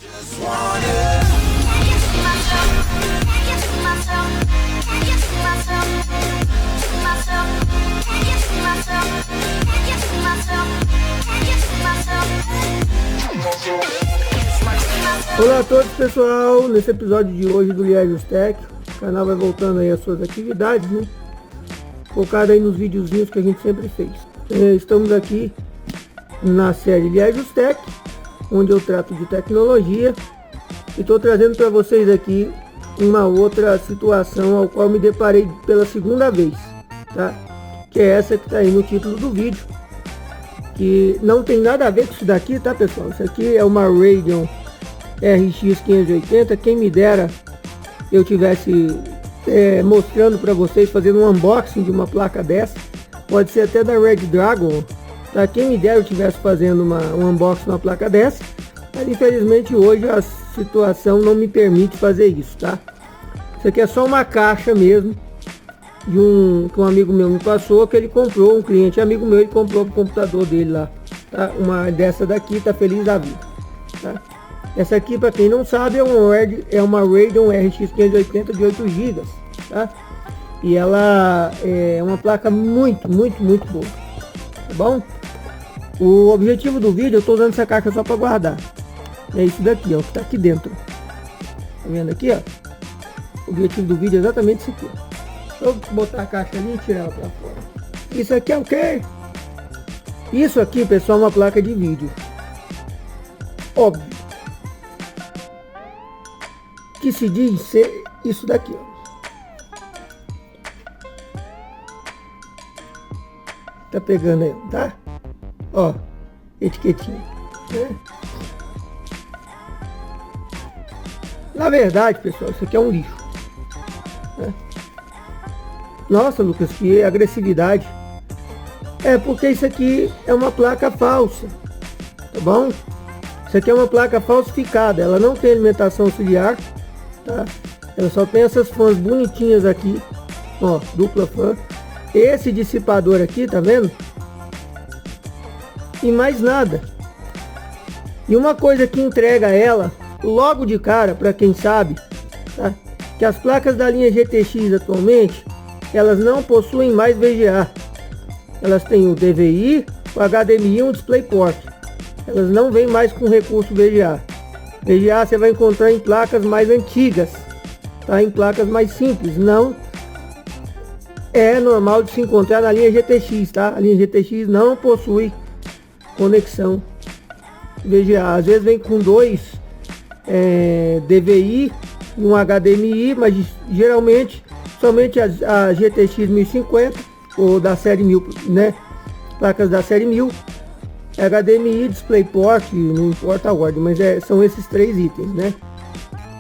Olá a todos, pessoal. Nesse episódio de hoje do Liagios Tech, o canal vai voltando aí às suas atividades, né? Focado aí nos videozinhos que a gente sempre fez. Estamos aqui na série Liagios Tech, onde eu trato de tecnologia, e estou trazendo para vocês aqui uma outra situação ao qual me deparei pela segunda vez, tá? Que é essa que está aí no título do vídeo, que não tem nada a ver com isso daqui, tá, pessoal? Isso aqui é uma Radeon RX 580. Quem me dera eu tivesse mostrando para vocês, fazendo um unboxing de uma placa dessa. Pode ser até da Red Dragon, tá? Quem me dera eu tivesse fazendo um unboxing de uma placa dessa, mas infelizmente hoje a situação não me permite fazer isso, tá? Isso aqui é só uma caixa mesmo de que um amigo meu me passou, que ele comprou, um cliente amigo meu, ele comprou pro computador dele lá, tá? Uma dessa daqui, tá feliz da vida, tá? Essa aqui, para quem não sabe, é uma Radeon RX 580 de 8 GB, tá? E ela é uma placa muito boa, tá bom? O objetivo do vídeo, eu tô usando essa caixa só para guardar. É isso daqui, ó, que tá aqui dentro. Tá vendo aqui, ó? O objetivo do vídeo é exatamente isso aqui, ó. Deixa eu botar a caixa ali e tirar ela para fora. Isso aqui é o quê? Isso aqui, pessoal, é uma placa de vídeo. Óbvio que se diz ser isso daqui, ó. Tá pegando aí, tá? Ó, etiquetinha, né? Na verdade, pessoal, isso aqui é um lixo, né? Nossa, Lucas, que agressividade. É porque isso aqui é uma placa falsa, tá bom? Isso aqui é uma placa falsificada, ela não tem alimentação auxiliar, tá? Ela só tem essas fãs bonitinhas aqui, ó, dupla fã. Esse dissipador aqui, tá vendo? E mais nada. E uma coisa que entrega ela logo de cara, para quem sabe, tá? Que as placas da linha GTX atualmente, elas não possuem mais VGA. Elas têm o DVI, o HDMI e um DisplayPort. Elas não vêm mais com recurso VGA. VGA você vai encontrar em placas mais antigas, tá? Em placas mais simples. Não é normal de se encontrar na linha GTX, tá? A linha GTX não possui conexão VGA. Às vezes vem com dois DVI e um HDMI, mas geralmente somente a GTX 1050 ou da série 1000, né? Placas da série 1000, HDMI, DisplayPort, não importa a ordem, mas são esses três itens, né?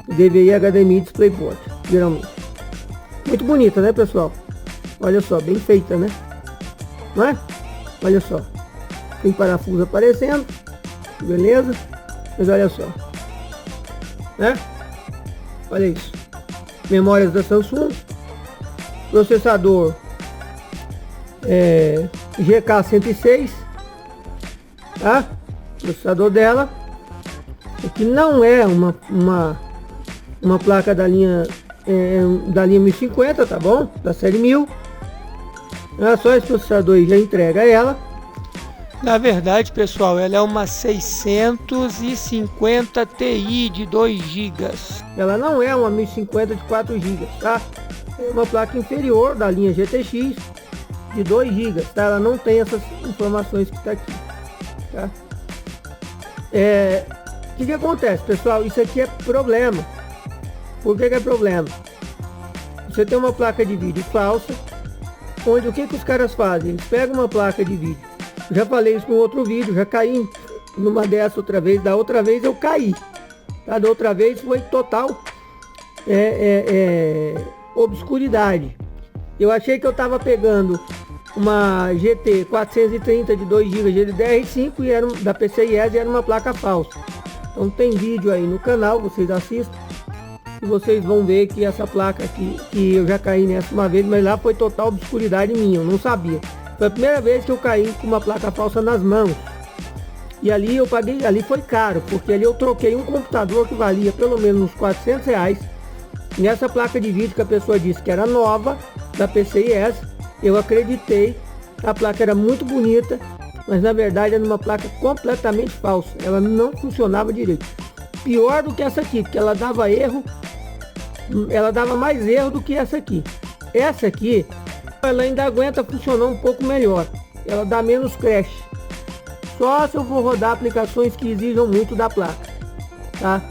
DVI, HDMI e DisplayPort, geralmente. Muito bonita, né, pessoal? Olha só, bem feita, né? Não é? Olha só, tem parafuso aparecendo, beleza? Mas olha só, né? Olha isso. Memórias da Samsung, processador GK106, tá? Processador dela, que não é uma placa da linha 1050, tá bom? Da série 1000. Só esse processador aí já entrega ela. Na verdade, pessoal, ela é uma 650 Ti de 2 GB. Ela não é uma 1050 de 4 GB, tá? É uma placa inferior da linha GTX de 2 GB, tá? Ela não tem essas informações que tá aqui, tá? O que acontece, pessoal? Isso aqui é problema. Por que é problema? Você tem uma placa de vídeo falsa, onde o que os caras fazem? Eles pegam uma placa de vídeo. Eu já falei isso no outro vídeo, já caí numa dessa outra vez. Da outra vez eu caí, tá? Da outra vez foi total obscuridade. Eu achei que eu tava pegando uma GT 430 de 2 GB GDDR5 e era da PCIe, e era uma placa falsa. Então tem vídeo aí no canal, vocês assistam e vocês vão ver que essa placa aqui, que eu já caí nessa uma vez, mas lá foi total obscuridade minha, eu não sabia. Foi a primeira vez que eu caí com uma placa falsa nas mãos. E ali eu paguei, ali foi caro, porque ali eu troquei um computador que valia pelo menos uns R$ 400. Nessa placa de vídeo que a pessoa disse que era nova, da PCIe, eu acreditei, a placa era muito bonita, mas na verdade era uma placa completamente falsa, ela não funcionava direito. Pior do que essa aqui, porque ela dava erro, ela dava mais erro do que essa aqui. Essa aqui, ela ainda aguenta funcionar um pouco melhor, ela dá menos crash. Só se eu for rodar aplicações que exijam muito da placa, tá?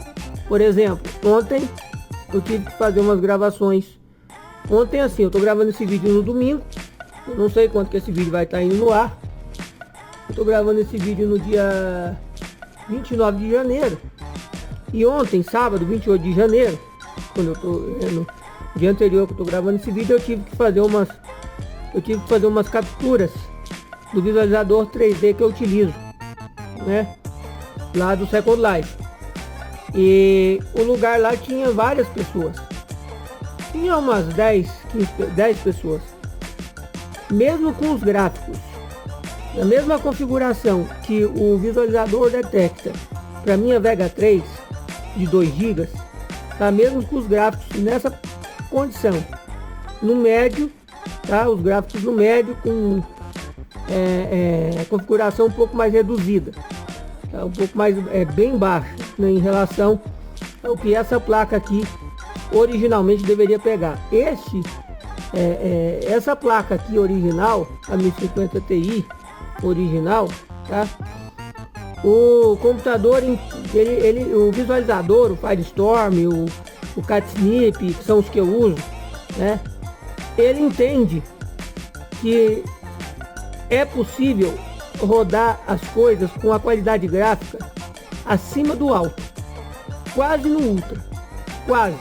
Por exemplo, ontem eu tive que fazer umas gravações. Ontem assim, eu tô gravando esse vídeo no domingo. Eu não sei quanto que esse vídeo vai estar indo no ar. Eu tô gravando esse vídeo no dia 29 de janeiro. E ontem, sábado, 28 de janeiro, quando eu tô no dia anterior que eu tô gravando esse vídeo, eu tive que fazer umas capturas do visualizador 3D que eu utilizo, né? Lá do Second Life. E o lugar lá tinha várias pessoas. Tinha umas 10 pessoas. Mesmo com os gráficos, na mesma configuração que o visualizador detecta para minha Vega 3 de 2 GB, tá? Mesmo com os gráficos nessa condição, no médio, tá? Os gráficos no médio com configuração um pouco mais reduzida, tá? Um pouco mais bem baixa, né, em relação ao que essa placa aqui originalmente deveria pegar. Essa placa aqui original, a 1050 Ti original, tá? O computador, o visualizador, o Firestorm, o Catsnip, que são os que eu uso, né? Ele entende que é possível rodar as coisas com a qualidade gráfica acima do alto, quase no ultra, quase.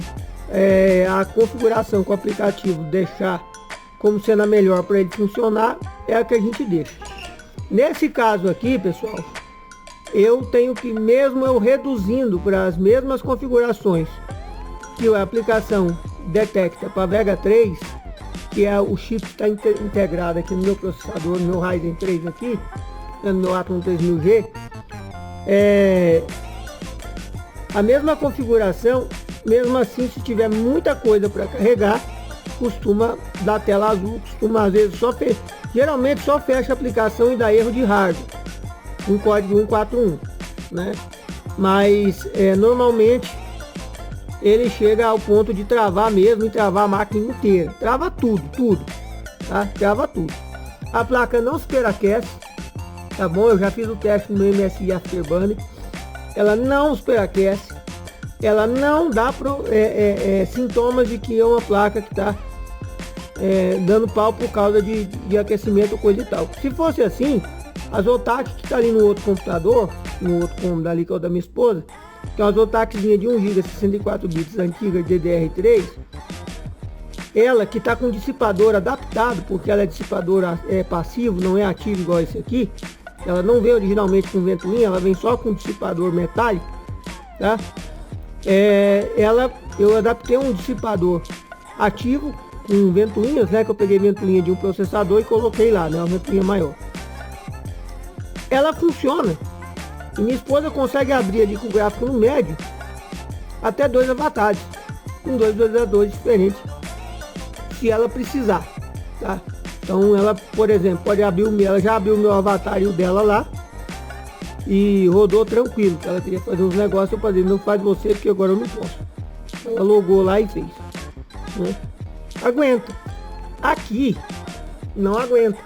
A configuração com o aplicativo deixar como sendo a melhor para ele funcionar é a que a gente deixa. Nesse caso aqui, pessoal, eu tenho que, mesmo eu reduzindo para as mesmas configurações que a aplicação detecta para Vega 3, que é o chip que está integrado aqui no meu processador, no meu Ryzen 3 aqui, no meu Atom 3000G, a mesma configuração, mesmo assim, se tiver muita coisa para carregar, costuma dar tela azul, costuma às vezes geralmente só fecha a aplicação e dá erro de hardware, um código 141, né? Mas normalmente ele chega ao ponto de travar mesmo, e travar a máquina inteira, trava tudo, tá? Trava tudo. A placa não superaquece, tá bom? Eu já fiz o teste no MSI Afterburner, ela não superaquece, ela não dá sintomas de que é uma placa que está dando pau por causa de aquecimento ou coisa e tal. Se fosse assim, a Zotac que está ali no outro computador, no outro cômodo ali, que é o da minha esposa, que é uma Zotaczinha de 1 GB 64 bits antiga DDR3, ela que está com dissipador adaptado, porque ela é dissipador passivo, não é ativo igual esse aqui, ela não vem originalmente com ventoinha, ela vem só com dissipador metálico, tá? Eu adaptei um dissipador ativo com ventoinhas, né, que eu peguei ventoinha de um processador e coloquei lá, né, uma ventoinha maior. Ela funciona e minha esposa consegue abrir ali com o gráfico no médio até 2 avatares com 2 visualizadores diferentes, se ela precisar, tá? Então ela, por exemplo, pode abrir ela já abriu o meu avatar e o dela lá e rodou tranquilo. Ela queria fazer uns negócios, eu falei, não faz você porque agora eu não posso. Ela logou lá e fez, né? Aguenta. Aqui não aguenta.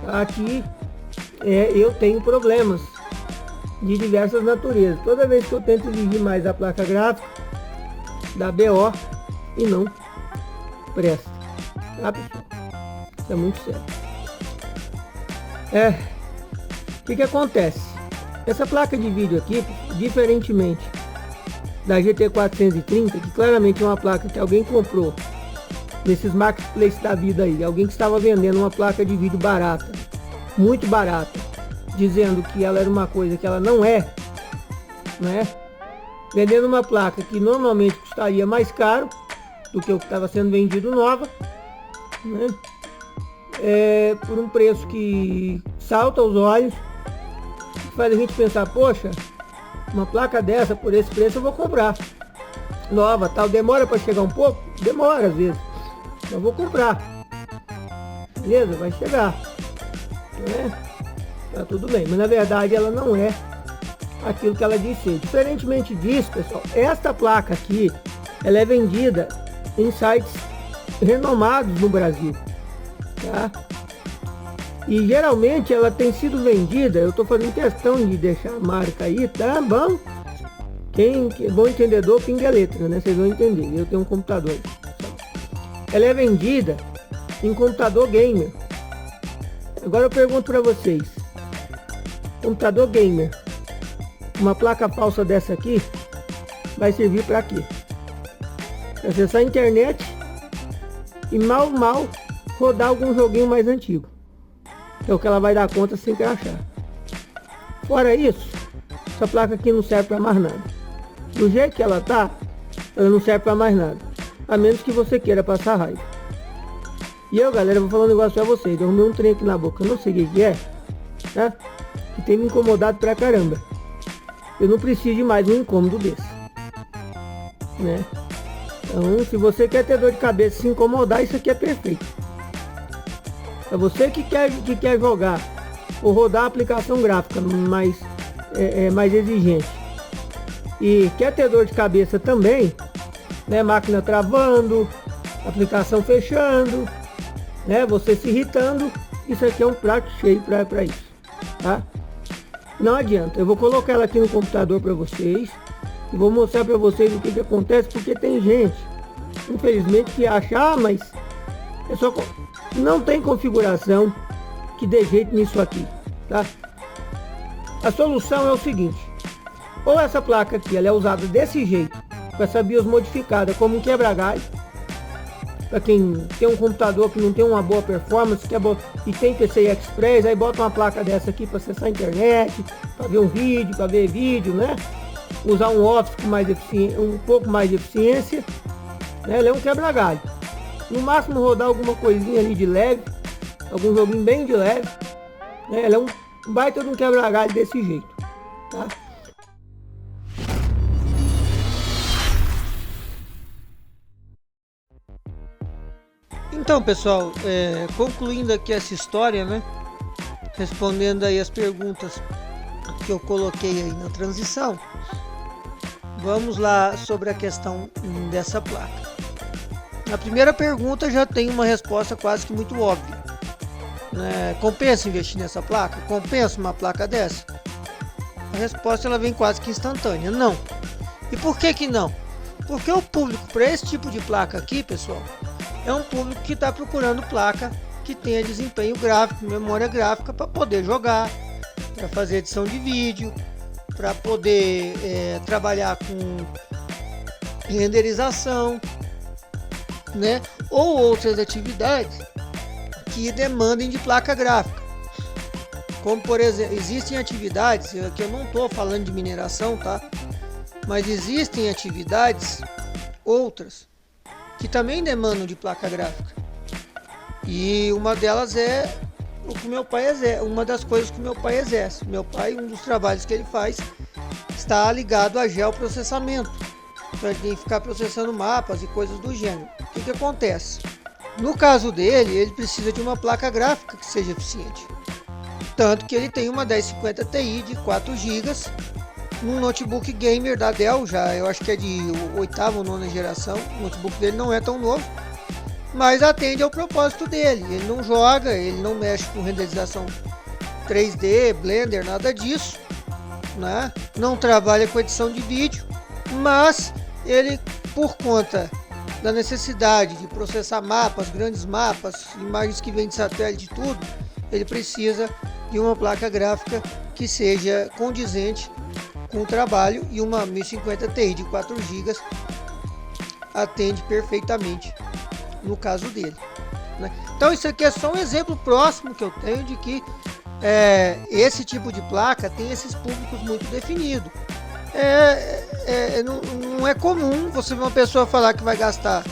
Aqui eu tenho problemas de diversas naturezas. Toda vez que eu tento exigir mais a placa gráfica, dá BO e não presta, tá, pessoal? Isso é muito sério. O que acontece? Essa placa de vídeo aqui, diferentemente da GT 430, que claramente é uma placa que alguém comprou nesses marketplaces da vida aí, alguém que estava vendendo uma placa de vídeo barata, muito barata, dizendo que ela era uma coisa que ela não é, né? Vendendo uma placa que normalmente custaria mais caro do que o que estava sendo vendido nova, né? Por um preço que salta aos olhos, faz a gente pensar, poxa, uma placa dessa por esse preço eu vou comprar. Nova, tal, demora para chegar um pouco? Demora às vezes. Eu vou comprar. Beleza? Vai chegar. Né? Tá tudo bem, mas na verdade ela não é aquilo que ela diz ser. Diferentemente disso, pessoal, esta placa aqui, ela é vendida em sites renomados no Brasil, tá? E geralmente ela tem sido vendida, eu estou fazendo questão de deixar a marca aí, tá bom? Quem é bom entendedor, pinga a letra, né? Vocês vão entender. Eu tenho um computador aí. Ela é vendida em computador gamer. Agora eu pergunto para vocês, computador gamer, uma placa falsa dessa aqui vai servir para quê? Para acessar a internet e mal rodar algum joguinho mais antigo, que é o que ela vai dar conta sem crachar. Fora isso, essa placa aqui não serve para mais nada. Do jeito que ela tá, ela não serve para mais nada, a menos que você queira passar raiva. E eu, galera, vou falar um negócio pra vocês. Eu arrumei um trem aqui na boca, eu não sei o que é, tá? Que tem me incomodado pra caramba. Eu não preciso de mais um incômodo desse, né? Então, se você quer ter dor de cabeça e se incomodar, isso aqui é perfeito. É você que quer jogar ou rodar a aplicação gráfica mais exigente e quer ter dor de cabeça também, né? Máquina travando, aplicação fechando, né? Você se irritando, isso aqui é um prato cheio para isso, tá? Não adianta, eu vou colocar ela aqui no computador para vocês e vou mostrar para vocês o que acontece, porque tem gente, infelizmente, que acha, mas é só não tem configuração que dê jeito nisso aqui, tá? A solução é o seguinte: ou essa placa aqui ela é usada desse jeito, com essa BIOS modificada como um quebra-galho, para quem tem um computador que não tem uma boa performance e tem PCI Express, aí bota uma placa dessa aqui para acessar a internet, para ver um vídeo, para ver vídeo, né? Usar um Office com mais um pouco mais de eficiência, né? Ela é um quebra-galho. No máximo rodar alguma coisinha ali de leve, algum joguinho bem de leve, né? Ela é um baita de um quebra-galho desse jeito, tá? Então, pessoal, concluindo aqui essa história, né? Respondendo aí as perguntas que eu coloquei aí na transição, vamos lá sobre a questão dessa placa. Na primeira pergunta já tem uma resposta quase que muito óbvia, né? Compensa investir nessa placa? Compensa uma placa dessa? A resposta ela vem quase que instantânea, não. E por que não? Porque o público para esse tipo de placa aqui, pessoal, é um público que está procurando placa que tenha desempenho gráfico, memória gráfica para poder jogar, para fazer edição de vídeo, para poder trabalhar com renderização, né? Ou outras atividades que demandem de placa gráfica. Como, por exemplo, existem atividades, aqui eu não estou falando de mineração, tá? Mas existem atividades outras que também demandam de placa gráfica. E uma delas é o que meu pai exerce, uma das coisas que meu pai exerce. Meu pai, um dos trabalhos que ele faz está ligado a geoprocessamento. Então ele tem que ficar processando mapas e coisas do gênero. O que acontece? No caso dele, ele precisa de uma placa gráfica que seja eficiente. Tanto que ele tem uma 1050 Ti de 4 GB, num notebook gamer da Dell, eu acho que é de 8ª ou 9ª geração. O notebook dele não é tão novo, mas atende ao propósito dele. Ele não joga, ele não mexe com renderização 3D, Blender, nada disso, né? Não trabalha com edição de vídeo, mas ele, por conta da necessidade de processar mapas, grandes mapas, imagens que vêm de satélite e tudo, ele precisa de uma placa gráfica que seja condizente com o trabalho, e uma 1050 Ti de 4 GB atende perfeitamente no caso dele, né? Então isso aqui é só um exemplo próximo que eu tenho de que esse tipo de placa tem esses públicos muito definidos. Não é comum você ver uma pessoa falar que vai gastar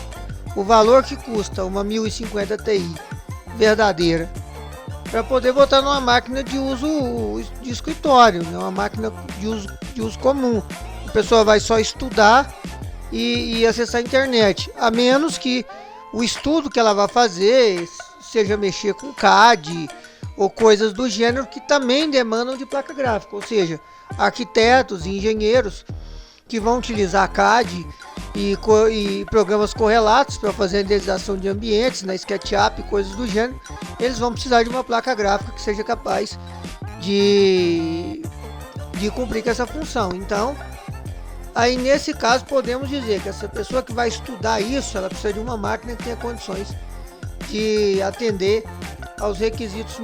o valor que custa uma 1050 Ti verdadeira para poder botar numa máquina de uso de escritório, né? Uma máquina de uso comum. A pessoa vai só estudar e acessar a internet, a menos que o estudo que ela vai fazer seja mexer com CAD ou coisas do gênero que também demandam de placa gráfica, ou seja, arquitetos e engenheiros que vão utilizar CAD e programas correlatos para fazer a renderização de ambientes, na SketchUp e coisas do gênero, eles vão precisar de uma placa gráfica que seja capaz de cumprir com essa função. Então, aí nesse caso podemos dizer que essa pessoa que vai estudar isso, ela precisa de uma máquina que tenha condições de atender aos requisitos,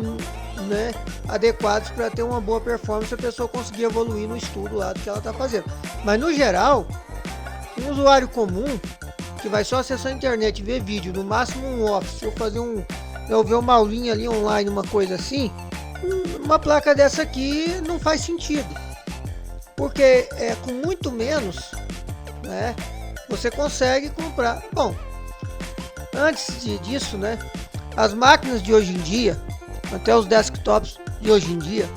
né, adequados para ter uma boa performance, a pessoa conseguir evoluir no estudo lá do que ela está fazendo. Mas no geral, um usuário comum que vai só acessar a internet e ver vídeo, no máximo um Office, eu ver uma aulinha ali online, uma coisa assim, uma placa dessa aqui não faz sentido, porque com muito menos, né, você consegue comprar. Bom, antes disso, né, as máquinas de hoje em dia, até os desktops de hoje em dia,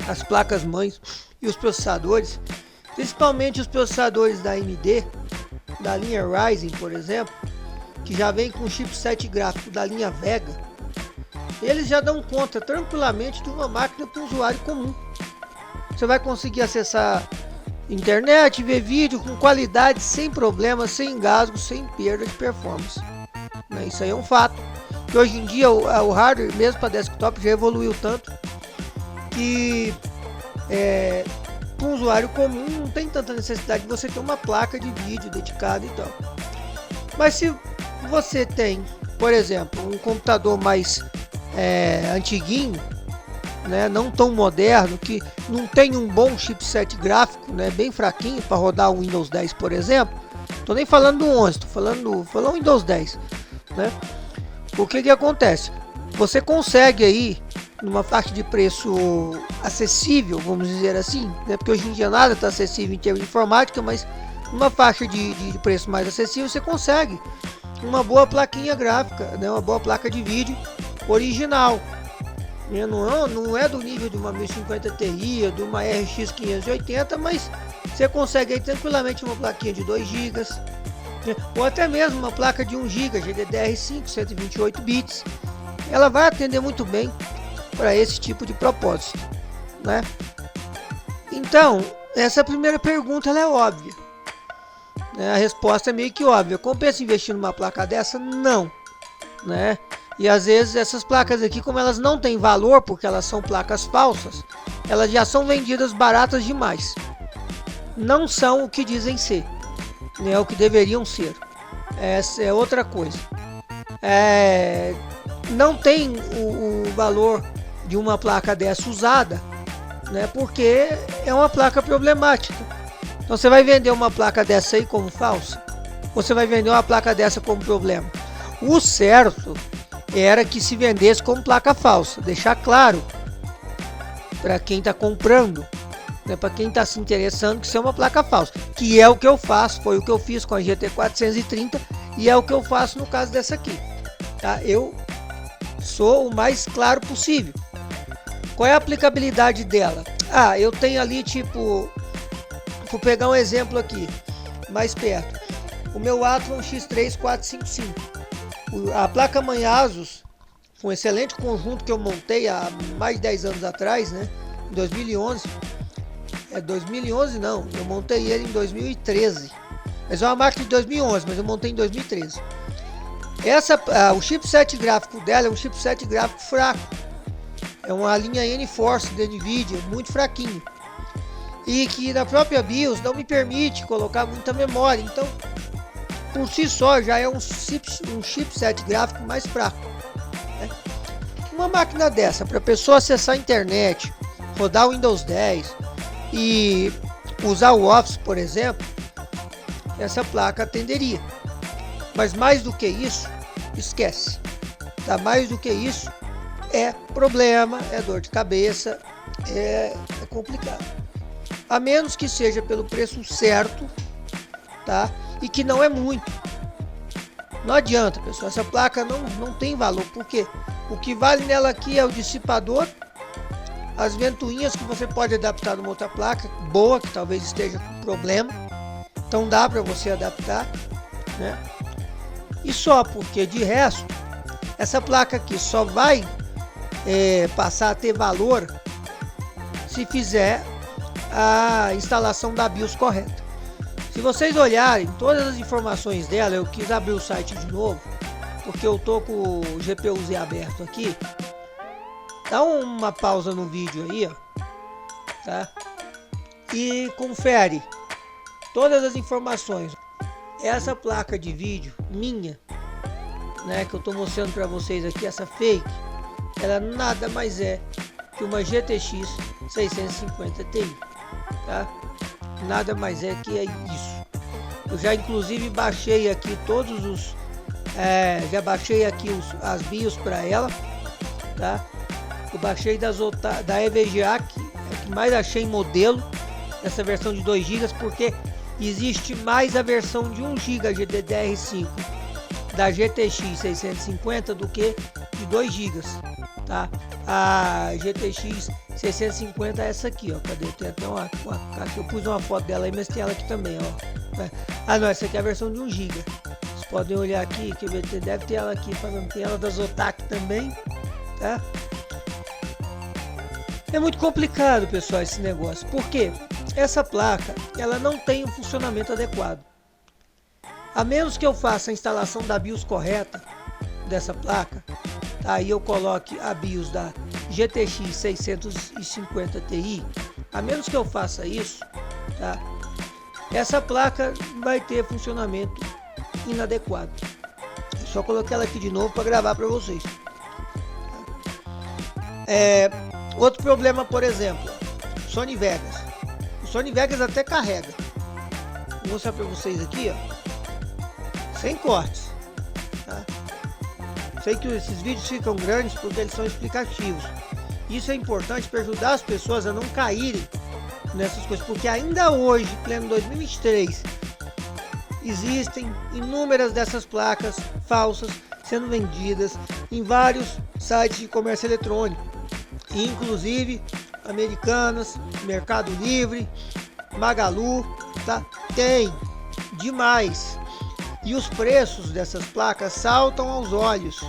as placas mães e os processadores, principalmente os processadores da AMD, da linha Ryzen, por exemplo, que já vem com chipset gráfico da linha Vega, eles já dão conta tranquilamente de uma máquina para o usuário comum. Você vai conseguir acessar internet, ver vídeo com qualidade, sem problemas, sem engasgo, sem perda de performance. Isso aí é um fato. Que hoje em dia o hardware, mesmo para desktop, já evoluiu tanto que para um usuário comum não tem tanta necessidade de você ter uma placa de vídeo dedicada e tal. Mas se você tem, por exemplo, um computador mais antiguinho, né, não tão moderno, que não tem um bom chipset gráfico, né, bem fraquinho para rodar o Windows 10, por exemplo, tô nem falando do 11, tô falando Windows 10, né? O que acontece? Você consegue aí, numa faixa de preço acessível, vamos dizer assim, né? Porque hoje em dia nada está acessível em termos de informática, mas numa faixa de preço mais acessível você consegue uma boa plaquinha gráfica, né? Uma boa placa de vídeo original. Não é do nível de uma 1050 Ti, de uma RX 580, mas você consegue aí tranquilamente uma plaquinha de 2 GB, né? Ou até mesmo uma placa de 1 GB GDDR5 128 bits. Ela vai atender muito bem para esse tipo de propósito, né? Então, essa primeira pergunta ela é óbvia, né? A resposta é meio que óbvia. Compensa investir numa placa dessa? Não, né? E às vezes essas placas aqui, como elas não têm valor, porque elas são placas falsas, elas já são vendidas baratas demais. Não são o que dizem ser, né? O que deveriam ser. Essa é outra coisa. Não tem o valor de uma placa dessa usada, né? Porque é uma placa problemática. Então você vai vender uma placa dessa aí como falsa? Ou você vai vender uma placa dessa como problema? O certo era que se vendesse como placa falsa, deixar claro para quem está comprando, né, para quem está se interessando, que isso é uma placa falsa, que é o que eu faço, foi o que eu fiz com a GT 430 e é o que eu faço no caso dessa aqui, tá? Eu sou o mais claro possível. Qual é a aplicabilidade dela? Eu tenho ali, tipo, vou pegar um exemplo aqui mais perto, o meu Athlon X3 455. A placa-mãe Asus, um excelente conjunto que eu montei há mais de 10 anos atrás, né? Em 2011. 2011 não, eu montei ele em 2013. Mas é uma máquina de 2011, mas eu montei em 2013. O chipset gráfico dela é um chipset gráfico fraco. É uma linha N-Force da NVIDIA, muito fraquinho. E que na própria BIOS não me permite colocar muita memória. Então, por si só, já é um chipset gráfico mais fraco, né? Uma máquina dessa, para a pessoa acessar a internet, rodar o Windows 10 e usar o Office, por exemplo, essa placa atenderia. Mas mais do que isso, esquece. Tá? Mais do que isso, é problema, é dor de cabeça, é complicado. A menos que seja pelo preço certo, tá? E que não é muito. Não adianta, pessoal, essa placa não tem valor. Por quê? O que vale nela aqui é o dissipador, as ventoinhas que você pode adaptar numa outra placa boa, que talvez esteja com problema. Então dá para você adaptar, né? E só, porque de resto, essa placa aqui só vai passar a ter valor se fizer a instalação da BIOS correta. Se vocês olharem todas as informações dela, eu quis abrir o site de novo, porque eu tô com o GPU-Z aberto aqui. Dá uma pausa no vídeo aí, ó, tá? E confere todas as informações. Essa placa de vídeo minha, né, que eu tô mostrando para vocês aqui, essa fake, ela nada mais é que uma GTX 650 Ti, tá? Nada mais é que é isso. Eu já inclusive baixei aqui todos os já baixei aqui as BIOS para ela, tá? Eu baixei da EVGA, que é que mais achei modelo essa versão de 2 GB, porque existe mais a versão de 1 GB GDDR5 da GTX 650 do que de 2 GB, tá? A GTX 650 é essa aqui, ó. Cadê? Tem até uma caixa. Eu pus uma foto dela aí, mas tem ela aqui também, ó. Ah, não, essa aqui é a versão de 1 GB. Vocês podem olhar aqui, que deve ter ela aqui, tem ela da Zotac também, tá? É muito complicado, pessoal, esse negócio. Por quê? Essa placa, ela não tem um funcionamento adequado. A menos que eu faça a instalação da BIOS correta dessa placa, aí eu coloque a BIOS da GTX 650 Ti, a menos que eu faça isso, tá? Essa placa vai ter funcionamento inadequado. Eu só coloquei ela aqui de novo para gravar para vocês. Outro problema, por exemplo, Sony Vegas. O Sony Vegas até carrega. Vou mostrar para vocês aqui, ó, sem cortes, tá? Sei que esses vídeos ficam grandes porque eles são explicativos. Isso é importante para ajudar as pessoas a não caírem nessas coisas, porque ainda hoje, pleno 2023, existem inúmeras dessas placas falsas sendo vendidas em vários sites de comércio eletrônico, inclusive Americanas, Mercado Livre, Magalu, tá? Tem demais. E os preços dessas placas saltam aos olhos.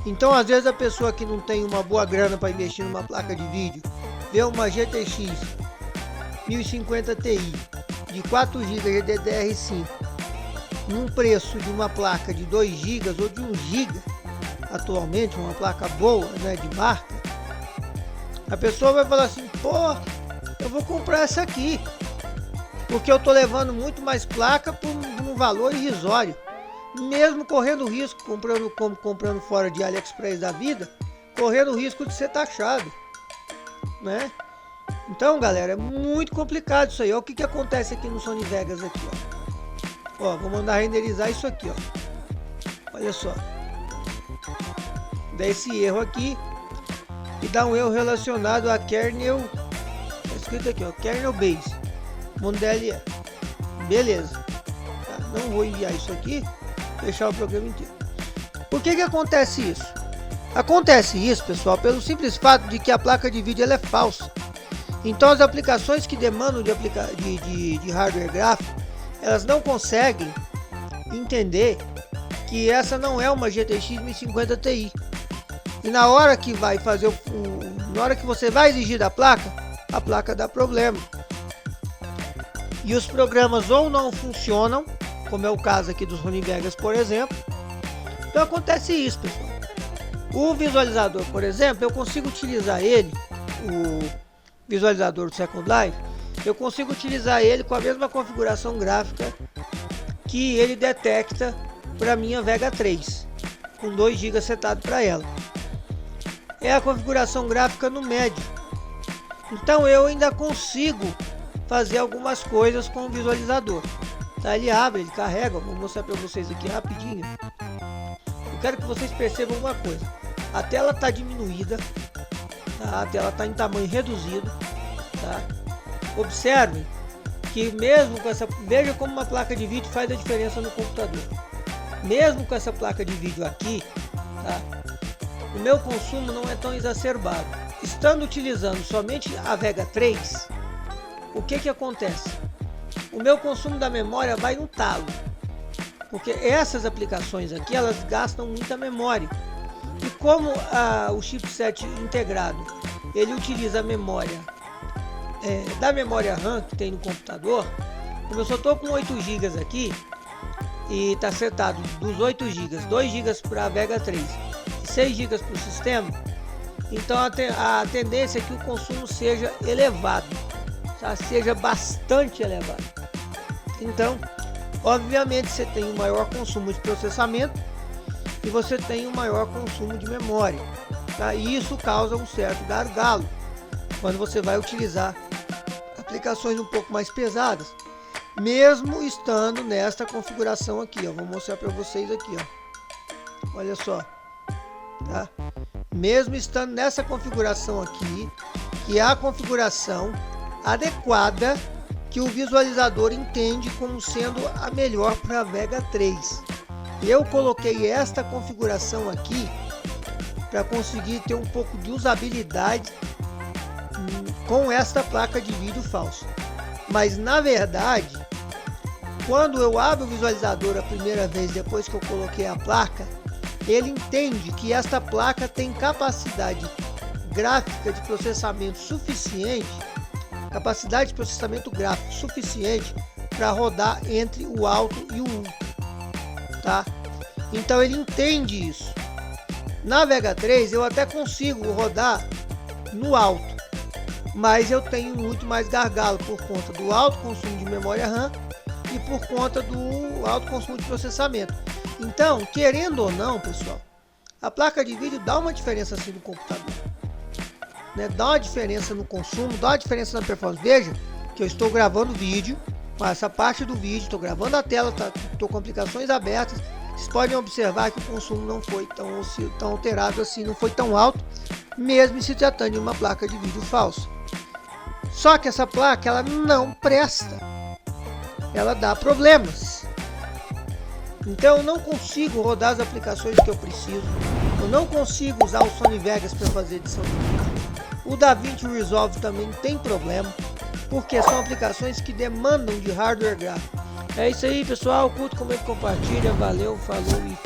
Então, às vezes, a pessoa que não tem uma boa grana para investir numa placa de vídeo, vê uma GTX 1050 Ti de 4 GB GDDR5 num preço de uma placa de 2 GB ou de 1 GB, atualmente, uma placa boa, né, de marca, a pessoa vai falar assim: pô, eu vou comprar essa aqui, porque eu tô levando muito mais placa por um valor irrisório, mesmo correndo risco, comprando fora de AliExpress da vida, correndo o risco de ser taxado, né? Então, galera, é muito complicado isso aí. Olha o que acontece aqui no Sony Vegas aqui, ó. Vou mandar renderizar isso aqui, ó. Olha só, dá esse erro aqui e dá um erro relacionado a kernel, tá escrito aqui, ó, kernel base Mondelli. Beleza, tá, não vou enviar isso aqui, fechar o programa inteiro. Por que acontece isso? Acontece isso, pessoal, pelo simples fato de que a placa de vídeo ela é falsa. Então as aplicações que demandam de hardware gráfico, elas não conseguem entender que essa não é uma GTX 1050 Ti. E na hora que vai fazer na hora que você vai exigir da placa, a placa dá problema. E os programas ou não funcionam, como é o caso aqui dos Sony Vegas, por exemplo. Então acontece isso, pessoal. O visualizador, por exemplo, eu consigo utilizar ele, o visualizador do Second Life, eu consigo utilizar ele com a mesma configuração gráfica que ele detecta para minha Vega 3, com 2 GB setado para ela. É a configuração gráfica no médio. Então eu ainda consigo fazer algumas coisas com o visualizador. Tá, ele abre, ele carrega. Vou mostrar para vocês aqui rapidinho. Eu quero que vocês percebam uma coisa. A tela está diminuída, tá? A tela está em tamanho reduzido, tá? Observem que mesmo com essa, veja como uma placa de vídeo faz a diferença no computador. Mesmo com essa placa de vídeo aqui, tá? o meu consumo não é tão exacerbado. Estando utilizando somente a Vega 3, o que acontece? O meu consumo da memória vai no talo, porque essas aplicações aqui, elas gastam muita memória. E como o chipset integrado, ele utiliza a memória da memória RAM que tem no computador, como eu só estou com 8 GB aqui, e está setado dos 8 GB, 2 GB para a Vega 3 e 6 GB para o sistema, então a tendência é que o consumo seja elevado, tá? Seja bastante elevado. Então, obviamente, você tem um maior consumo de processamento e você tem um maior consumo de memória, tá? E isso causa um certo gargalo quando você vai utilizar aplicações um pouco mais pesadas, mesmo estando nesta configuração aqui, ó. Vou mostrar para vocês aqui, ó. Olha só, tá? Mesmo estando nessa configuração aqui, que é a configuração adequada que o visualizador entende como sendo a melhor para a Vega 3. Eu coloquei esta configuração aqui para conseguir ter um pouco de usabilidade com esta placa de vídeo falsa. Mas na verdade, quando eu abro o visualizador a primeira vez depois que eu coloquei a placa, ele entende que esta placa tem capacidade gráfica de processamento suficiente, capacidade de processamento gráfico suficiente para rodar entre o alto e o 1, tá? Então ele entende isso. Na Vega 3 eu até consigo rodar no alto, mas eu tenho muito mais gargalo por conta do alto consumo de memória RAM e por conta do alto consumo de processamento. Então, querendo ou não, pessoal, a placa de vídeo dá uma diferença assim no computador, né? Dá uma diferença no consumo, dá uma diferença na performance. Veja que eu estou gravando vídeo, com essa parte do vídeo, estou gravando a tela, estou com aplicações abertas. Vocês podem observar que o consumo não foi tão alterado assim, não foi tão alto, mesmo se tratando de uma placa de vídeo falsa. Só que essa placa, ela não presta, ela dá problemas. Então eu não consigo rodar as aplicações que eu preciso, eu não consigo usar o Sony Vegas para fazer edição de vídeo. O DaVinci Resolve também tem problema, porque são aplicações que demandam de hardware gráfico. É isso aí, pessoal. Curta, comenta, compartilha. Valeu, falou e